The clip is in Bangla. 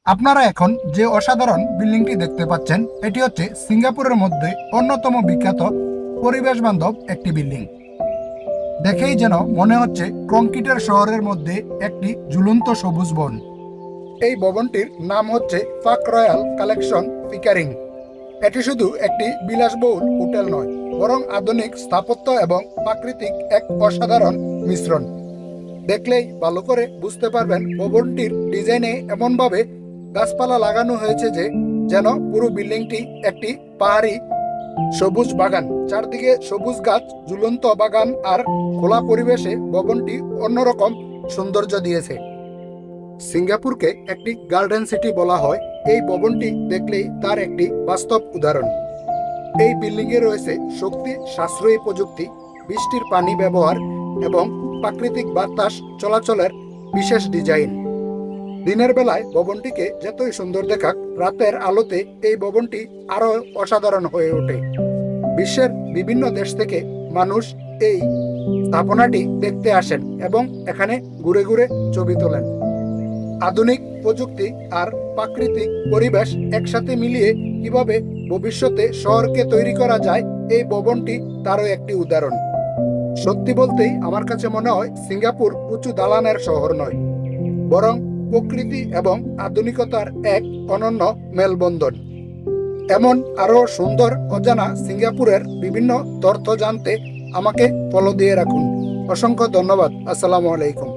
আপনারা এখন যে অসাধারণ বিল্ডিংটি দেখতে পাচ্ছেন এটি হচ্ছে সিঙ্গাপুরের মধ্যে অন্যতম বিখ্যাত পরিবেশ বান্ধব একটি বিল্ডিং। দেখেই যেন মনে হচ্ছে কংক্রিটের শহরের মধ্যে একটি ঝুলন্ত সবুজ বন। এই ভবনটির নাম হচ্ছে পার্ক রয়্যাল কালেকশন পিকারিং। এটি শুধু একটি বিলাসবহুল হোটেল নয়, বরং আধুনিক স্থাপত্য এবং প্রাকৃতিক এক অসাধারণ মিশ্রণ। দেখলেই ভালো করে বুঝতে পারবেন ভবনটির ডিজাইনে এমনভাবে গাছপালা লাগানো হয়েছে যে যেন পুরো বিল্ডিংটি একটি পাহাড়ি সবুজ বাগান। চারদিকে সবুজ গাছ, ঝুলন্ত বাগান আর খোলা পরিবেশে ভবনটি অন্যরকম সৌন্দর্য দিয়েছে। সিঙ্গাপুরকে একটি গার্ডেন সিটি বলা হয়। এই ভবনটি দেখলেই তার একটি বাস্তব উদাহরণ। এই বিল্ডিংয়ে রয়েছে শক্তি সাশ্রয়ী প্রযুক্তি, বৃষ্টির পানি ব্যবহার এবং প্রাকৃতিক বাতাস চলাচলের বিশেষ ডিজাইন। দিনের বেলায় ভবনটিকে যতই সুন্দর দেখাক, রাতের আলোতে এই ভবনটি আরো অসাধারণ হয়ে ওঠে। বিশ্বের বিভিন্ন দেশ থেকে মানুষ এই স্থাপনাটি দেখতে আসেন এবং এখানে ঘুরে ঘুরে ছবি তোলেন। আধুনিক প্রযুক্তি আর প্রাকৃতিক পরিবেশ একসাথে মিলিয়ে কিভাবে ভবিষ্যতে শহরকে তৈরি করা যায়, এই ভবনটি তারও একটি উদাহরণ। সত্যি বলতেই আমার কাছে মনে হয় সিঙ্গাপুর উঁচু দালানের শহর নয়, বরং প্রকৃতি এবং আধুনিকতার এক অনন্য মেলবন্ধন। এমন আরো সুন্দর অজানা সিঙ্গাপুরের বিভিন্ন তথ্য জানতে আমাকে ফলো দিয়ে রাখুন। অসংখ্য ধন্যবাদ। আসসালামু আলাইকুম।